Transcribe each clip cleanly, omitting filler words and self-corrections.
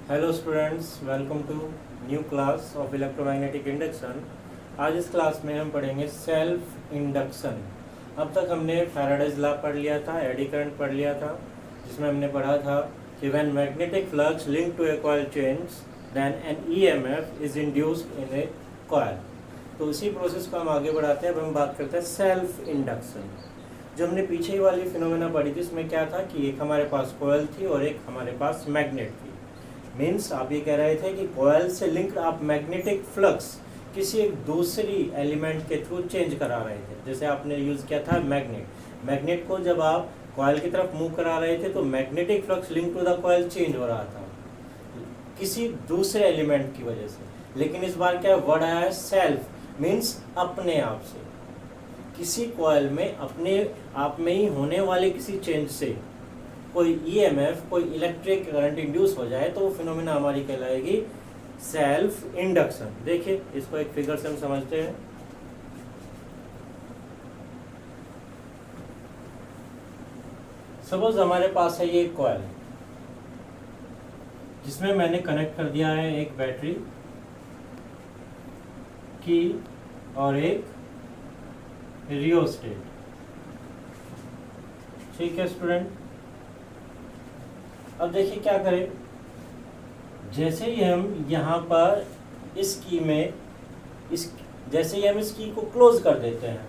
Hello students, welcome to new class of electromagnetic induction. आज इस class में हम पढ़ेंगे सेल्फ इंडक्शन। अब तक हमने फैराडेज लॉ पढ़ लिया था, एडी करंट पढ़ लिया था, जिसमें हमने पढ़ा था कि when magnetic flux link to a coil change then an EMF is induced in a coil. तो उसी प्रोसेस को हम आगे बढ़ाते हैं। अब हम बात करते हैं सेल्फ इंडक्शन। जो हमने पीछे ही वाली फिनोमेना पढ़ी थी, उसमें क्या था कि एक हमारे पास कॉइल थी और एक हमारे पास मैग्नेट थी। मीन्स आप ये कह रहे थे कि कॉइल से लिंक्ड आप मैग्नेटिक फ्लक्स किसी एक दूसरी एलिमेंट के थ्रू चेंज करा रहे थे। जैसे आपने यूज़ किया था मैग्नेट को जब आप कॉइल की तरफ मूव करा रहे थे तो magnetic flux link to the coil change हो रहा था किसी दूसरे एलिमेंट की वजह से। लेकिन इस बार क्या वर्ड आया है सेल्फ, मीन्स अपने आप से। किसी कॉइल में अपने आप में ही होने वाले किसी चेंज से कोई ईएमएफ, कोई इलेक्ट्रिक करंट इंड्यूस हो जाए तो वो फिनोमेना हमारी कहलाएगी सेल्फ इंडक्शन। देखिए, इसको एक फिगर से हम समझते हैं। सपोज हमारे पास है ये कॉइल, जिसमें मैंने कनेक्ट कर दिया है एक बैटरी की और एक रियोस्टेट। ठीक है स्टूडेंट, अब देखिए क्या करें। जैसे ही हम यहाँ पर इस की में जैसे ही हम इस की को क्लोज कर देते हैं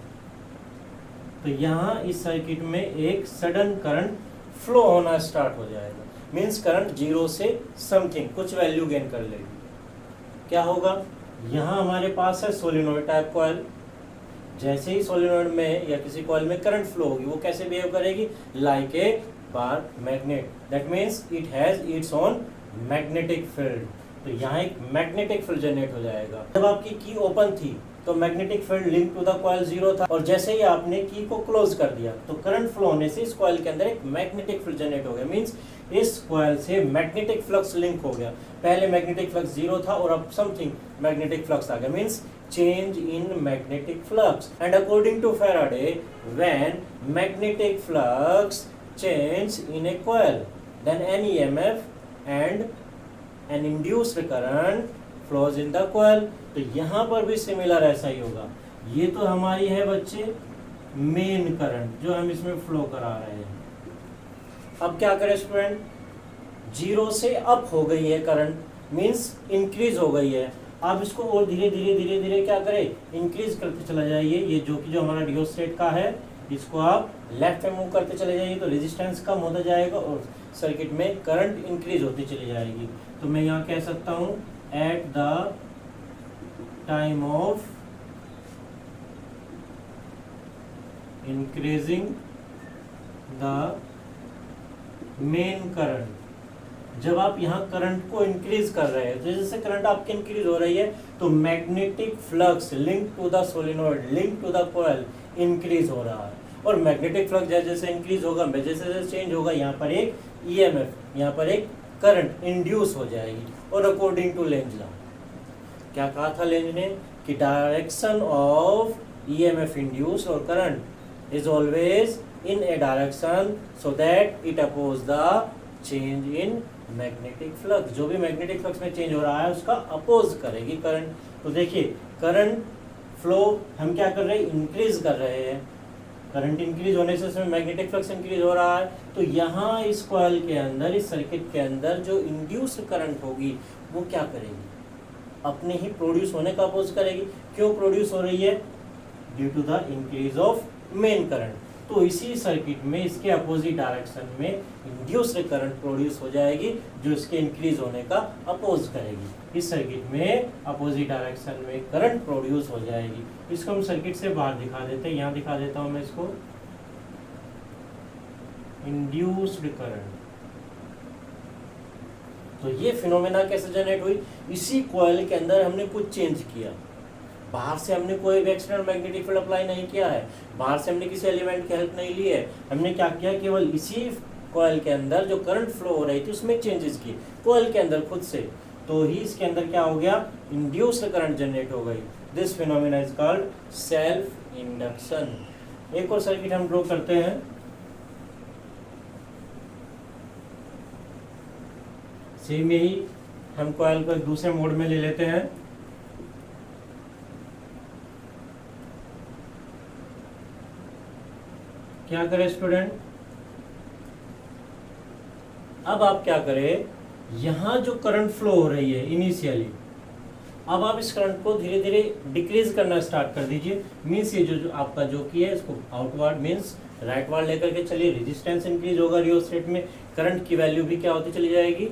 तो यहाँ इस सर्किट में एक सडन करंट फ्लो होना स्टार्ट हो जाएगा। मीन्स करंट जीरो से समथिंग कुछ वैल्यू गेन कर लेगी। क्या होगा, यहाँ हमारे पास है सोलिनॉइड टाइप कॉइल। जैसे ही सोलिनॉइड में या किसी कॉइल में करंट फ्लो होगी, वो कैसे बिहेव करेगी, like a bar magnet. That means it has its own magnetic field. तो यहाँ एक मैग्नेटिक फील्ड जनरेट हो जाएगा। जब आपकी की ओपन थी तो magnetic field link to the coil zero था, और जैसे ही आपने की को क्लोज कर दिया तो करंट फ्लो होने से इस कॉइल के अंदर एक मैग्नेटिक फील्ड जनरेट हो गया। मीन्स इस कॉइल से मैग्नेटिक फ्लक्स लिंक हो गया। पहले मैग्नेटिक फ्लक्स जीरो था और अब समथिंग मैग्नेटिक फ्लक्स आ गया। Means change in magnetic flux. And according to Faraday, when magnetic flux change in a coil, then an EMF and an induced current flows in the coil. तो यहाँ पर भी similar ऐसा ही होगा। ये तो हमारी है बच्चे मेन करंट जो हम इसमें फ्लो करा रहे हैं। अब क्या करें स्टूडेंट, जीरो से अप हो गई है करंट, मीन्स इंक्रीज हो गई है। आप इसको और धीरे धीरे क्या करें, इंक्रीज करते चला जाइए। ये जो हमारा रियोस्टेट का है, इसको आप लेफ्ट में मूव करते चले जाइए तो रेजिस्टेंस कम होता जाएगा और सर्किट में करंट इंक्रीज होती चली जाएगी। तो मैं यहाँ कह सकता हूँ at the time of increasing the main current, जब आप यहाँ करंट को इंक्रीज कर रहे हैं, जैसे करंट आपकी इंक्रीज हो रही है तो magnetic flux link to the solenoid, link to the coil increase हो रहा है। और मैग्नेटिक फ्लक्स जैसे जैसे इंक्रीज होगा, जैसे जैसे चेंज होगा, यहाँ पर एक ईएमएफ, यहाँ पर एक करंट इंड्यूस हो जाएगी। और अकॉर्डिंग टू लेंज लॉ, क्या कहा था लेंज ने कि डायरेक्शन ऑफ ईएमएफ इंड्यूस और current is always in a direction so that it oppose the change in magnetic flux. जो भी मैग्नेटिक फ्लक्स में चेंज हो रहा है उसका अपोज करेगी करंट। तो देखिए, करंट फ्लो हम क्या कर रहे हैं, इंक्रीज कर रहे हैं। करंट इंक्रीज होने से उसमें मैग्नेटिक फ्लक्स इंक्रीज हो रहा है। तो यहाँ इस कॉइल के अंदर, इस सर्किट के अंदर जो इंड्यूस्ड करंट होगी वो क्या करेगी, अपने ही प्रोड्यूस होने का अपोज करेगी। क्यों प्रोड्यूस हो रही है, due to the increase of main current. तो इसी सर्किट में इसके अपोजिट डायरेक्शन में इंड्यूस्ड करंट प्रोड्यूस हो जाएगी जो इसके इंक्रीज होने का अपोज करेगी। इस सर्किट में अपोजिट डायरेक्शन में करंट प्रोड्यूस हो जाएगी। इसको हम सर्किट से बाहर दिखा देते हैं। यहाँ दिखा देता हूँ मैं इसको, इंड्यूस्ड करंट। तो ये फिनोमेना कैसे जनरेट हुई, इसी कॉइल के अंदर हमने कुछ चेंज किया। बाहर से हमने कोई भी एक्सटर्नल मैग्नेटिक फील्ड अप्लाई नहीं किया है, बाहर से हमने किसी एलिमेंट की हेल्प नहीं ली है। हमने क्या किया, केवल इसी कॉइल के अंदर जो करंट फ्लो हो रही थी उसमें चेंजेस की कॉइल के अंदर खुद से। तो ही इसके अंदर क्या हो गया, इंड्यूस्ड करंट जनरेट हो गई। This phenomena is called self induction. एक और सर्किट हम ड्रॉ करते हैं। सेम यही हम कॉइल को एक दूसरे मोड में ले लेते हैं। क्या करें स्टूडेंट, अब आप क्या करें, यहां जो करंट फ्लो हो रही है इनिशियली, अब आप इस करंट को धीरे धीरे डिक्रीज करना स्टार्ट कर दीजिए। मीन्स ये जो आपका जो की है इसको आउटवर्ड मीन्स राइटवर्ड लेकर के चलिए, रेजिस्टेंस इंक्रीज होगा, रियोस्टेट में करंट की वैल्यू भी क्या होती चली जाएगी,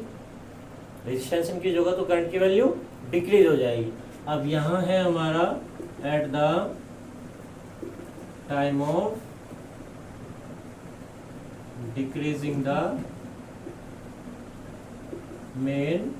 रेजिस्टेंस इंक्रीज होगा तो करंट की वैल्यू डिक्रीज हो जाएगी। अब यहाँ है हमारा at the time of decreasing the main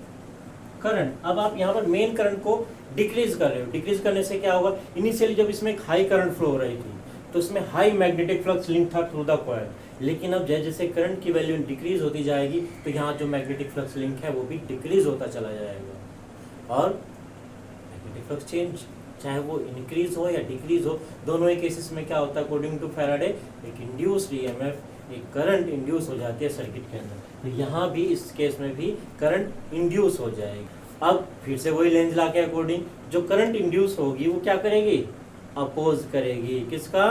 current. अब आप यहाँ पर मेन करंट को डिक्रीज कर रहे हो। डिक्रीज करने से क्या होगा, इनिशियली जब इसमें एक हाई करंट फ्लो हो रही थी तो इसमें हाई मैग्नेटिक फ्लक्स लिंक था थ्रू द कॉइल, लेकिन अब जैसे जैसे करंट की वैल्यू डिक्रीज होती जाएगी तो यहाँ जो मैग्नेटिक फ्लक्स लिंक है वो भी डिक्रीज होता चला जाएगा। और मैग्नेटिक फ्लक्स चेंज चाहे वो इंक्रीज हो या डिक्रीज हो, दोनों ही केसेस में क्या होता है, अकॉर्डिंग टू फैराडे एक इंड्यूस्ड ईएमएफ, एक करंट इंड्यूस हो जाती है सर्किट के अंदर। तो यहाँ भी इस केस में भी करंट इंड्यूस हो जाएगी। अब फिर से वही लेंज ला के अकॉर्डिंग जो करंट इंड्यूस होगी वो क्या करेगी, अपोज करेगी किसका,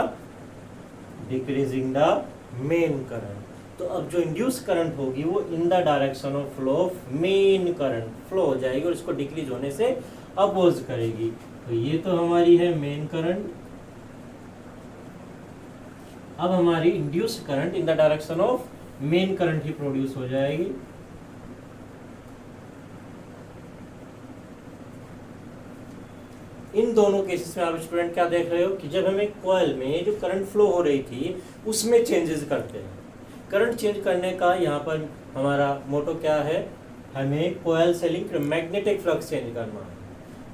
डिक्रीजिंग द मेन करंट। तो अब जो इंड्यूस करंट होगी वो in the direction of flow of main current flow हो जाएगी और इसको डिक्रीज होने से अपोज करेगी। तो ये तो हमारी है मेन करंट। अब हमारी induce current in the direction of main current he produce हो जाएगी। इन दोनों केसेस में आप स्टूडेंट क्या देख रहे हो कि जब हमें कॉइल में जो करंट फ्लो हो रही थी उसमें चेंजेस करते हैं। करंट चेंज करने का यहाँ पर हमारा मोटो क्या है, हमें कॉइल से लिंक मैग्नेटिक फ्लक्स चेंज करना है।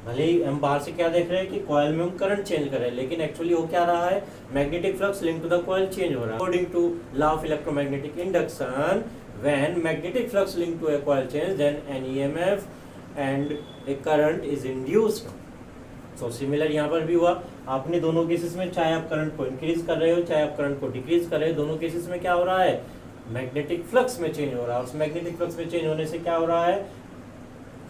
भले ही हम बाहर से क्या देख रहे हैं कि कॉइल में हम करंट चेंज कर रहे हैं, लेकिन एक्चुअली हो क्या रहा है, magnetic flux link to the coil change हो रहा है। According to law of electromagnetic induction, when magnetic flux link to a coil change then an EMF and a current is induced. So similar यहाँ पर भी हुआ। आपने दोनों cases में चाहे आप करंट को इंक्रीज कर रहे हो चाहे आप करंट को डिक्रीज कर रहे हो, दोनों केसेस में क्या हो रहा है, मैग्नेटिक फ्लक्स में चेंज हो रहा है। उस मैग्नेटिक फ्लक्स में चेंज होने से क्या हो रहा है,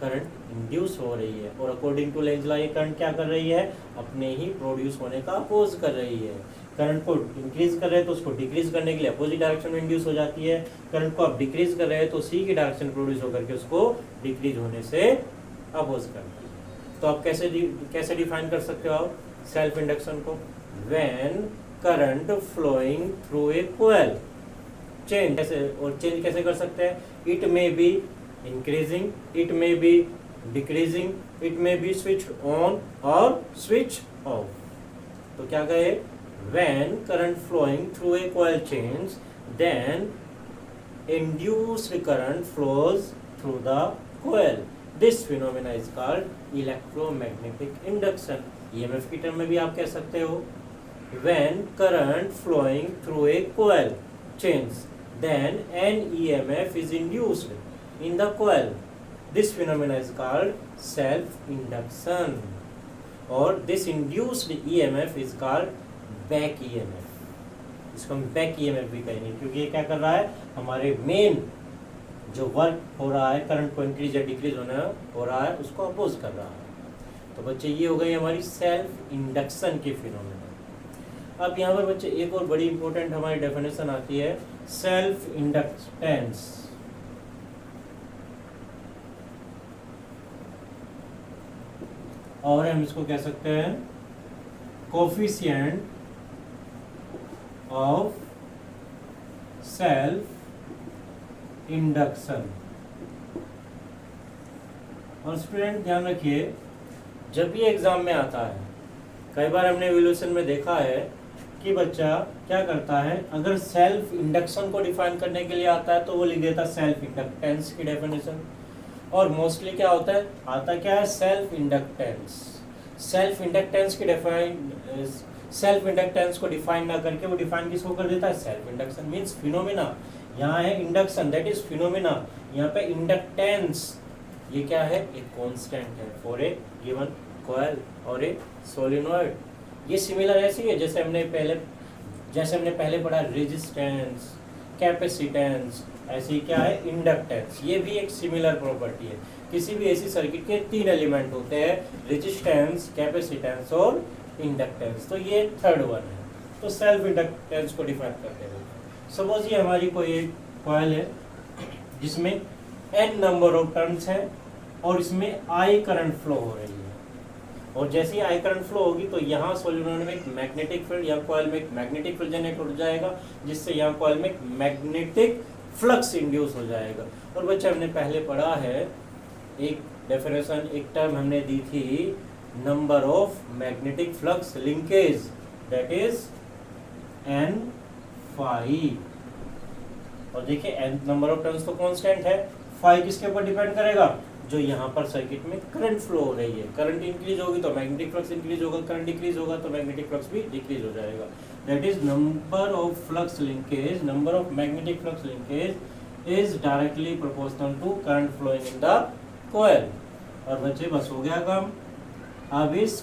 करंट इंड्यूस हो रही है। और अकॉर्डिंग टू लेंज लॉ ये करंट क्या कर रही है, अपने ही प्रोड्यूस होने का अपोज कर रही है। करंट को इंक्रीज कर रहे हैं तो उसको डिक्रीज करने के लिए अपोजिट डायरेक्शन में इंड्यूस हो जाती है। करंट को आप डिक्रीज कर रहे हैं तो सी की डायरेक्शन प्रोड्यूस होकर के उसको डिक्रीज होने से अपोज करती है। तो आप कैसे डिफाइन कर सकते हो आप सेल्फ इंडक्शन को, when current flowing through a coil change. कैसे, और चेंज कैसे कर सकते हैं, it may be increasing, it may be decreasing, it may be switch on और स्विच ऑफ। तो क्या कहे, when current flowing through a coil change then induced current flows through the coil. This phenomena is called electromagnetic induction. EMF की term में भी आप कह सकते हो, when current flowing through a coil change, then an EMF is induced in the coil. This phenomena is called self-induction. और this induced EMF is called back EMF. इसको हम back EMF भी कहेंगे क्योंकि ये क्या कर रहा है, हमारे मेन जो वर्क हो रहा है करंट को इंक्रीज या डिक्रीज होना हो रहा है उसको अपोज कर रहा है। तो बच्चे ये हो गई हमारी सेल्फ इंडक्शन की फिनोमेना। अब यहाँ पर बच्चे एक और बड़ी इंपॉर्टेंट हमारी डेफिनेशन आती है, सेल्फ इंडक्टेंस। और हम इसको कह सकते हैं कोफिशिएंट ऑफ सेल्फ इंडक्शन। और स्टूडेंट ध्यान रखिए, जब भी एग्जाम में आता है, कई बार हमने इवैल्यूएशन में देखा है कि बच्चा क्या करता है, अगर सेल्फ इंडक्शन को डिफाइन करने के लिए आता है तो वो लिख देता है सेल्फ इंडक्टेंस की डेफिनेशन। और मोस्टली क्या होता है, आता क्या है, सेल्फ इंडक्टेंस। सेल्फ इंडक्टेंस की सेल्फ इंडक्टेंस को डिफाइन ना करके वो डिफाइन किसको कर देता है, सेल्फ इंडक्शन मीन्स फिनोमेना। यहाँ है इंडक्शन, दैट इज फिनोमेना। यहाँ पे इंडक्टेंस ये क्या है, एक कांस्टेंट है फॉर ए गिवन कॉइल और ए सोलेनॉइड। ये सिमिलर ऐसी है जैसे हमने पहले पढ़ा रेजिस्टेंस, कैपेसिटेंस, ऐसी क्या है इंडक्टेंस। ये भी एक सिमिलर प्रॉपर्टी है। किसी भी ऐसी सर्किट के 3 एलिमेंट होते हैं, रेजिस्टेंस, कैपेसिटेंस और इंडक्टेंस। तो ये थर्ड वन है। तो सेल्फ इंडक्टेंस को डिफाइन करते हैं। सपोज ये हमारी कोई एक कॉइल है जिसमें n नंबर ऑफ टर्न्स है और इसमें I करंट फ्लो हो रही है, और जैसे ही I करंट फ्लो होगी तो यहाँ सोलेनोइड में एक मैग्नेटिक फील्ड या कॉइल में एक मैग्नेटिक फील्ड जनरेट हो जाएगा, जिससे यहाँ कॉइल में एक मैग्नेटिक फ्लक्स इंड्यूस हो जाएगा। और बच्चे हमने पहले पढ़ा है एक डेफिनेशन, एक टर्म हमने दी थी, number of magnetic flux linkage, that is n phi। और देखिए n नंबर ऑफ टर्न्स तो कांस्टेंट है, phi किसके ऊपर डिपेंड करेगा, जो यहाँ पर सर्किट में करंट फ्लो हो रही है। करंट इंक्रीज होगी तो मैग्नेटिक फ्लक्स इंक्रीज होगा, करंट डिक्रीज होगा तो मैग्नेटिक फ्लक्स भी डिक्रीज हो जाएगा। That is number of flux linkage, number of magnetic flux linkage is directly proportional to current flowing in the coil. और बच्चे बस हो गया काम। अब इस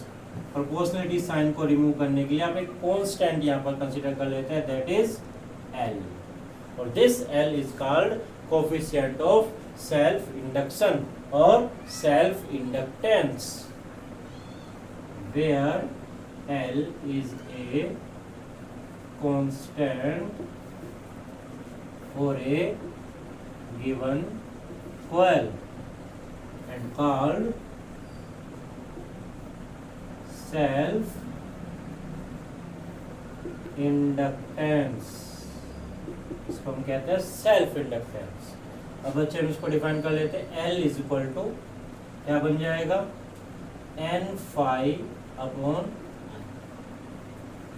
प्रोपोर्शनलिटी साइन को रिमूव करने के लिए आप एक कांस्टेंट यहाँ पर कंसीडर कर लेते हैं, दैट इज L, और this L is called coefficient of self induction और self inductance, where L is a constant for a given coil and called self inductance. इसको हम कहते हैं सेल्फ इंडक्टेंस। अब बच्चे हम इसको डिफाइन कर लेते हैं। L इज इक्वल टू क्या बन जाएगा, n phi अपॉन,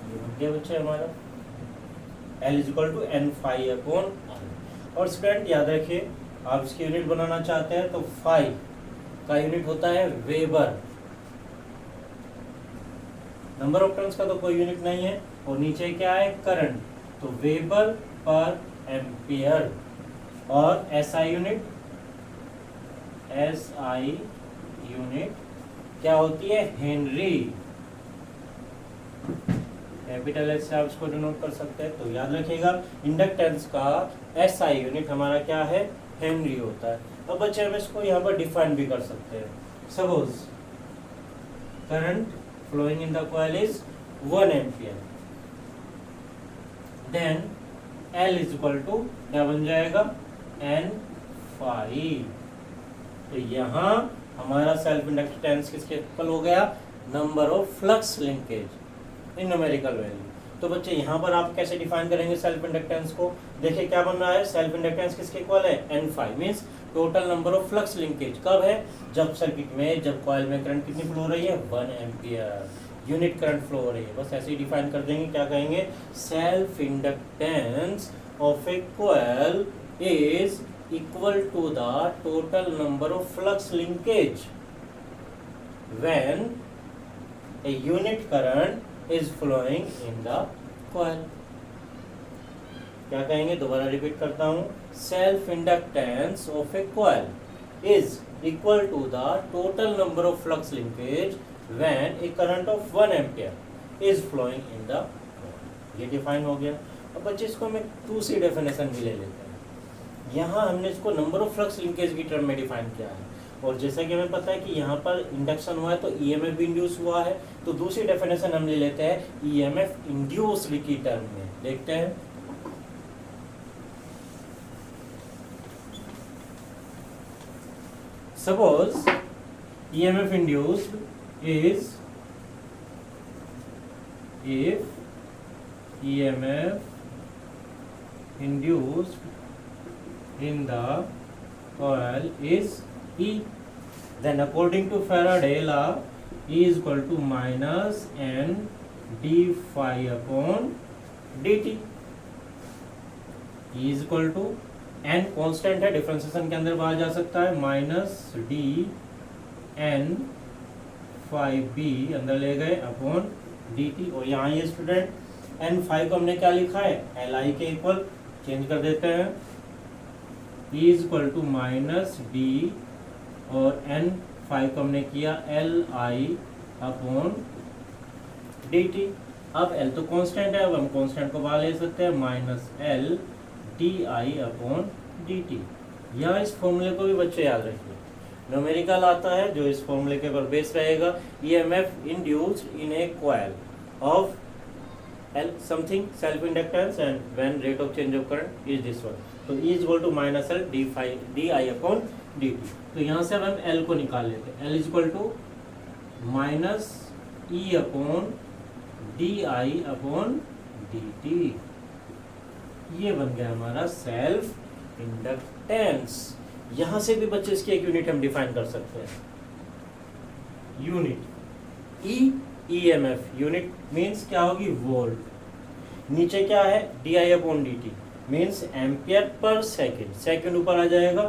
ये बन गया बच्चे हमारा L is equal to n phi upon. और स्टूडेंट याद रखिए, आप इसकी यूनिट बनाना चाहते हैं तो phi का यूनिट होता है वेबर, नंबर ऑफ टर्न्स का तो कोई यूनिट नहीं है, और नीचे क्या है करंट, तो वेबर पर एम्पियर। और SI यूनिट क्या होती है, हेनरी, कैपिटल S से आप इसको डिनोट कर सकते हैं। तो याद रखिएगा इंडक्टेंस का SI यूनिट हमारा क्या है, हेनरी होता है। अब बच्चे हम इसको यहाँ पर डिफाइन भी कर सकते हैं। Suppose current flowing in the coil is 1 ampere, then L is equal to क्या बन जाएगा, n phi। तो यहाँ हमारा सेल्फ इंडक्टेंस किसके इक्वल हो गया, number of flux linkage in numerical value. तो बच्चे यहाँ पर आप कैसे डिफाइन करेंगे सेल्फ इंडक्टेंस को, देखिए क्या बन रहा है, सेल्फ इंडक्टेंस किसके इक्वल है, n phi, means total number of flux linkage. कब है, जब सर्किट में, जब कॉइल में करंट कितनी फ्लो हो रही है, 1 एम्पियर यूनिट करंट फ्लो हो रही है। बस ऐसे ही डिफाइन कर देंगे, क्या कहेंगे, self inductance of a coil is equal to the total number of flux linkage when a unit current is flowing in the coil. क्या कहेंगे, दोबारा रिपीट करता हूं, self inductance of a coil is equal to the total number of flux linkage when a current of 1 ampere is flowing in the coil. ये define हो गया। अब बच्चे इसको हम एक दूसरी डेफिनेशन भी ले लेते हैं। यहाँ हमने इसको नंबर ऑफ फ्लक्स लिंकेज की टर्म में डिफाइन किया है, और जैसा कि हमें पता है कि यहाँ पर इंडक्शन हुआ है तो EMF भी इंड्यूस हुआ है। तो दूसरी डेफिनेशन हम ले लेते हैं EMF इंड्यूस्ड की टर्म में। देखते हैं, suppose EMF induced is if EMF induced in the coil is E, then according to Faraday law E is equal to minus n d phi upon dt। E is equal to n constant है, differentiation के अंदर बाहर जा सकता है, minus d n phi B अंदर ले गए अपॉन डी टी। और यहाँ ये स्टूडेंट एन फाई को हमने क्या लिखा है, एल आई के इक्वल, चेंज कर देते हैं, E is equal to minus d और एन फाई को हमने किया L I upon d t. अब एल तो कांस्टेंट है, अब हम कांस्टेंट को बाहर ले सकते हैं, माइनस एल di/dt। यहाँ इस फॉर्मूले को भी बच्चे याद रखिए, न्यूमेरिकल आता है जो इस फॉर्मूले के ऊपर बेस रहेगा, EMF induced in a coil of L something self inductance and when rate of change of current is this one, तो E is equal to minus L di/dt। तो यहाँ से अब हम L को निकाल लेते हैं, L is equal to minus E/di/dt। ये बन गया हमारा सेल्फ इंडक्टेंस। यहाँ से भी बच्चे इसकी एक यूनिट हम डिफाइन कर सकते हैं, unit E EMF unit means क्या होगी, वोल्ट। नीचे क्या है, di/dt means ampere per second, second ऊपर आ जाएगा,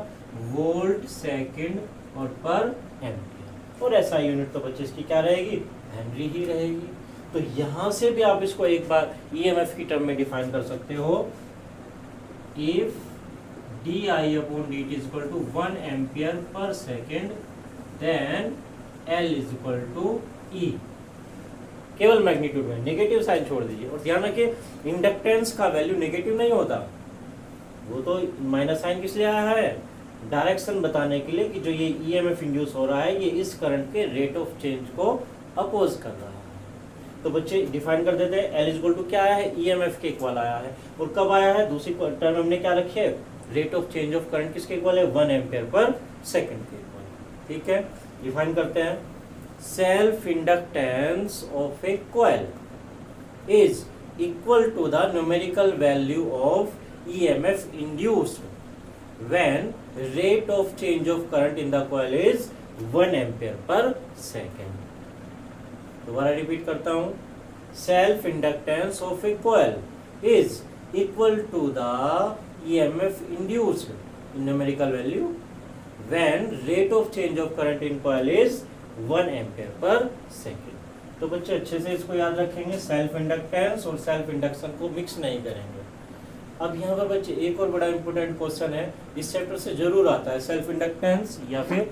वोल्ट सेकंड और पर एम्पियर, और ऐसा यूनिट तो बच्चे इसकी क्या रहेगी, हेनरी ही रहेगी। तो यहाँ से भी आप इसको एक बार EMF की टर्म में डिफाइन कर सकते हो, if di/dt is equal to 1 ampere per second then L is equal to E। केवल मैग्नीट्यूड में, नेगेटिव साइन छोड़ दीजिए, और ध्यान रखिए इंडक्टेंस का वैल्यू नेगेटिव नहीं होता, वो तो माइनस साइन किस लिए आया है, डायरेक्शन बताने के लिए कि जो ये EMF इंड्यूस हो रहा है ये इस करंट के रेट ऑफ चेंज को अपोज कर रहा है। तो बच्चे डिफाइन कर देते हैं, L इज इक्वल टू क्या आया है, EMF के इक्वल आया है, और कब आया है, दूसरी टर्म हमने क्या रखी है, rate of change of current किसके इक्वल है, 1 एम्पियर पर सेकंड के इक्वल। ठीक है, डिफाइन करते हैं, self inductance of a coil is equal to the numerical value of EMF induced when rate of change of current in the coil is 1 ampere per second। दोबारा repeat करता हूँ, self inductance of a coil is equal to the EMF induced in numerical value when rate of change of current in coil is 1 ampere पर second. तो बच्चे अच्छे से इसको याद रखेंगे, सेल्फ इंडक्टेंस और सेल्फ इंडक्शन को मिक्स नहीं करेंगे। अब यहाँ पर बच्चे एक और बड़ा इंपॉर्टेंट क्वेश्चन है, इस चैप्टर से जरूर आता है, सेल्फ इंडक्टेंस या फिर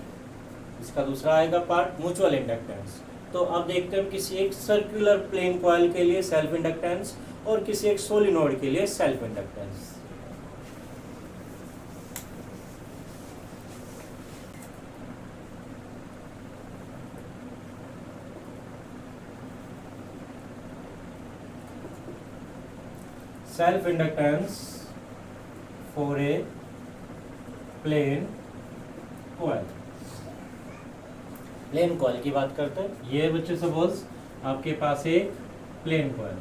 इसका दूसरा आएगा पार्ट म्यूचुअल इंडक्टेंस। तो अब देखते हैं किसी एक सर्कुलर प्लेन कॉइल के लिए सेल्फ इंडक्टेंस और किसी एक सोलिनॉइड के लिए self inductance. Self inductance for a plane coil. Plane coil की बात करते हैं, ये बच्चे सपोज आपके पास एक प्लेन कॉइल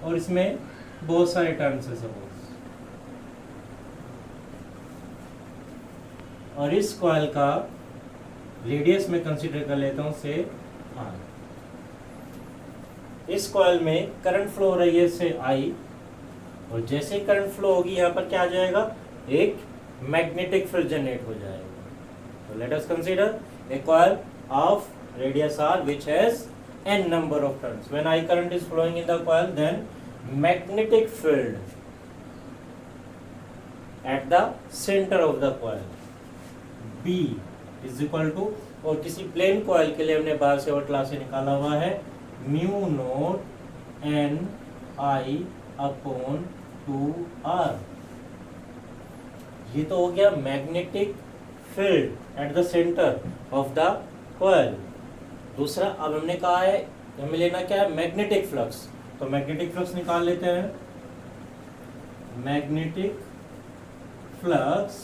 और इसमें बहुत सारे टर्न्स है सपोज, और इस कॉइल का रेडियस में कंसीडर कर लेता हूं से R। इस कॉइल में करंट फ्लो हो रही है से I, और जैसे करंट फ्लो होगी यहाँ पर क्या आ जाएगा, एक मैग्नेटिक फील्ड जनरेट हो जाएगा। तो let us consider a coil of radius R which has n number of turns. When I current is flowing in the coil, then magnetic field at the center of the coil B is equal to, और किसी plane coil के लिए हमने बाहर से और class से निकाला हुआ है, mu naught N I upon 2R। ये तो हो गया magnetic field at the centre of the coil. दूसरा अब हमने कहा है हमें लेना क्या है, मैग्नेटिक फ्लक्स। तो मैग्नेटिक फ्लक्स निकाल लेते हैं, magnetic flux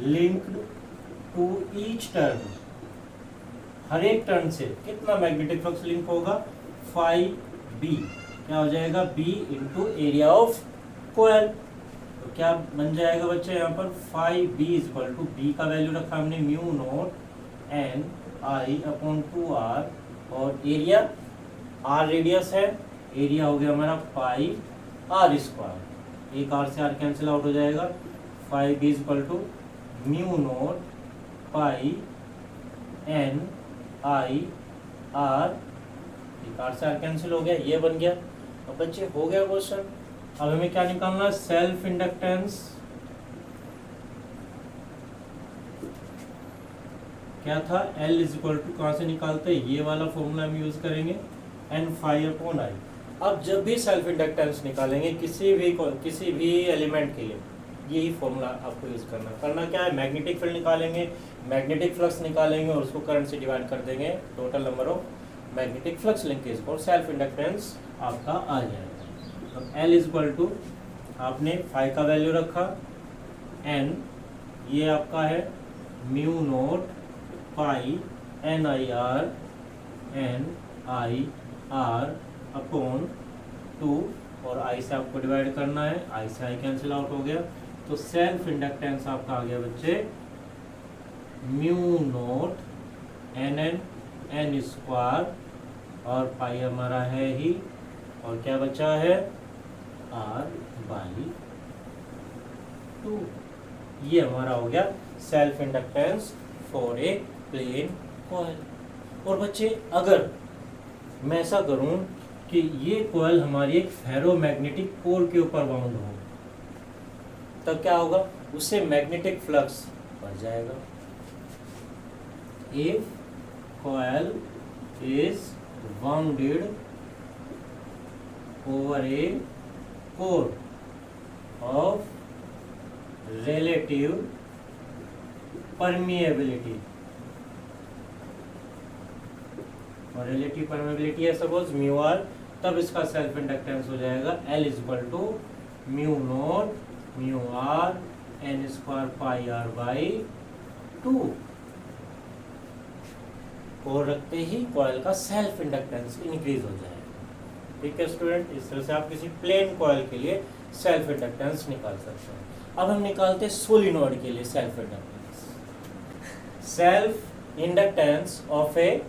linked to each turn. हर एक टर्न से कितना मैग्नेटिक फ्लक्स लिंक होगा, फाई बी, क्या हो जाएगा, B into area of coil. तो क्या बन जाएगा बच्चे यहाँ पर, phi B is equal to, B का वैल्यू रखा हमने mu naught N I upon 2R, और एरिया R रेडियस है, एरिया हो गया हमारा पाई R स्क्वायर, एक R से R कैंसिल आउट हो जाएगा, phi B is equal to mu naught pi N I R, एक R से R कैंसिल हो गया, ये बन गया। अब बच्चे हो गया क्वेश्चन। अब हमें क्या निकालना है, सेल्फ इंडक्टेंस। क्या था, L इज इक्वल टू, कहाँ से निकालते हैं, ये वाला फॉर्मूला हम यूज करेंगे, N फाई अपॉन I। अब जब भी सेल्फ इंडक्टेंस निकालेंगे किसी भी एलिमेंट के लिए, यही फॉर्मूला आपको यूज करना क्या है, मैग्नेटिक फील्ड निकालेंगे, मैग्नेटिक फ्लक्स निकालेंगे और उसको करंट से डिवाइड कर देंगे, total number of magnetic flux linkage और सेल्फ इंडक्टेंस आपका आ जाएगा। तो L इक्वल टू आपने फाई का वैल्यू रखा, N ये आपका है म्यू नोट पाई NIR अपॉन 2 और I से आपको डिवाइड करना है, I से I कैंसिल आउट हो गया। तो सेल्फ इंडक्टेंस आपका आ गया बच्चे म्यू नोट N स्क्वायर और पाई हमारा है ही, और क्या बचा है R/2। ये हमारा हो गया self inductance for a plane coil. और बच्चे अगर मैं ऐसा करूं कि ये कॉइल हमारी एक फेरोमैग्नेटिक कोर के ऊपर बाउंड हो, तब क्या होगा, उससे मैग्नेटिक फ्लक्स बढ़ जाएगा। If coil is bounded over a core of relative permeability, और relative permeability है सपोज म्यू आर, तब इसका सेल्फ इंडक्टेंस हो जाएगा L equal to mu naught mu r N square pi R by 2। और रखते ही कॉइल का सेल्फ इंडक्टेंस इंक्रीज हो जाएगा। ठीक है स्टूडेंट, इस तरह से आप किसी प्लेन कॉइल के लिए सेल्फ इंडक्टेंस निकाल सकते हैं। अब हम निकालते हैं सोलिनॉइड के लिए self inductance of a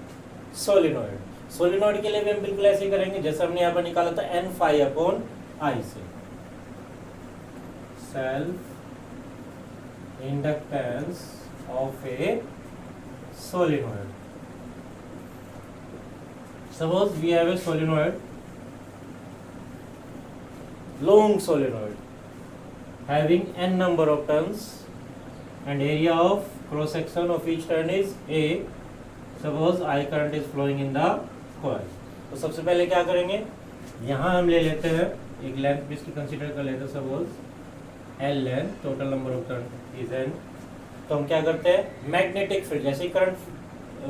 solenoid. Solenoid के लिए भी हम बिल्कुल ऐसे ही करेंगे जैसे हमने यहाँ पर निकाला था N फाई अपॉन I से। Self inductance of a solenoid, suppose we have a solenoid, long solenoid having n number of turns and area of cross section of each turn is A. Suppose I current is flowing in the coil. तो सबसे पहले क्या करेंगे, यहाँ हम ले लेते हैं एक लेंथ भी इसकी कंसीडर कर लेते हैं, suppose L length, total number of turn is N। तो हम क्या करते हैं, मैग्नेटिक फील्ड, जैसे ही करंट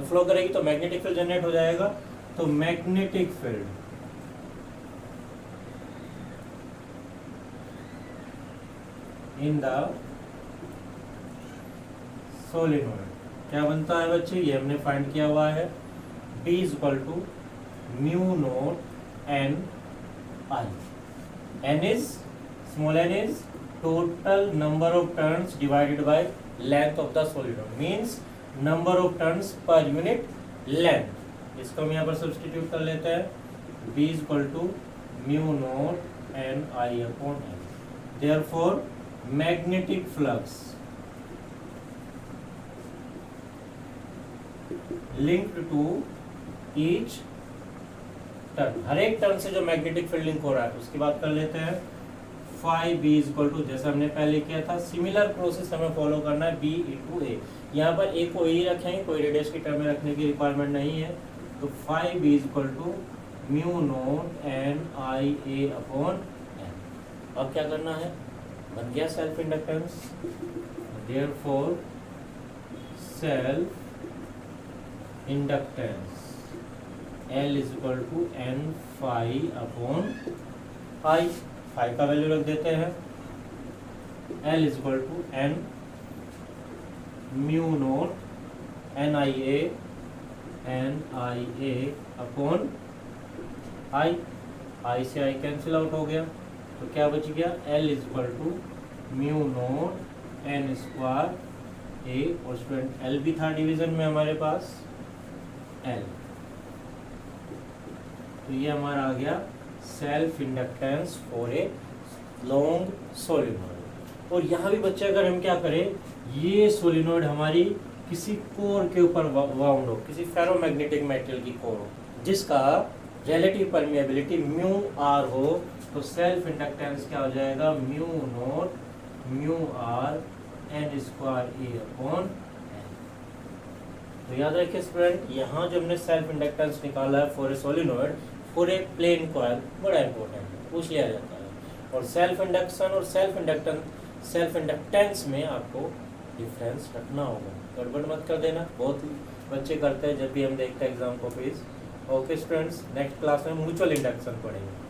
फ्लो करेगी तो मैग्नेटिक फील्ड जनरेट हो जाएगा। तो magnetic field in the solenoid क्या बनता है बच्चे, ये हमने फाइंड किया हुआ है, B equal to mu naught N I। N is small n is total number of turns divided by length of the solenoid, means number of turns per unit length. इसको हम यहाँ पर सब्स्टिट्यूट कर लेते हैं, B equal to mu naught N I upon N। Therefore magnetic flux linked to each turn, हर एक turn से जो मैग्नेटिक फील्ड लिंक हो रहा है उसकी बात कर लेते हैं। फाई बी इक्वल टू, जैसे हमने पहले किया था, सिमिलर प्रोसेस हमें फॉलो करना है, बी इंटू ए। यहाँ पर ए को ही रखेंगे, कोई रेडियस की टर्म में रखने की रिक्वायरमेंट नहीं है। तो phi B equal to mu naught n I A upon n. अब क्या करना है, बन गया self inductance. Therefore self inductance L is equal to N phi upon I। Phi का वैल्यू रख देते हैं, L is equal to N mu naught NIA upon I से I कैंसिल आउट हो गया, तो क्या बच गया, L is equal to mu naught N square A, और स्टूडेंट L भी था डिवीजन में हमारे पास L। तो ये हमारा आ गया self inductance for a long solenoid. और यहाँ भी बच्चे अगर हम क्या करें, ये सोलिनॉइड हमारी किसी कोर के ऊपर वाउंड हो, किसी फेरोमैग्नेटिक मेटल की कोर हो जिसका रिलेटिव परमिएबिलिटी म्यू आर हो, तो सेल्फ इंडक्टेंस क्या हो जाएगा, mu naught mu r n square A upon n. तो याद रखिए स्टूडेंट, यहाँ जो हमने सेल्फ इंडक्टेंस निकाला है for a solenoid, for a plane coil बड़ा इंपॉर्टेंट है, पूछ लिया जाता है। और सेल्फ इंडक्शन और सेल्फ इंडक्टेंस में आपको डिफरेंस रखना होगा, गड़बड़ मत कर देना, बहुत बच्चे करते हैं जब भी हम देखते हैं exam copies. Okay students, next class में म्यूचुअल इंडक्शन पढ़ेंगे।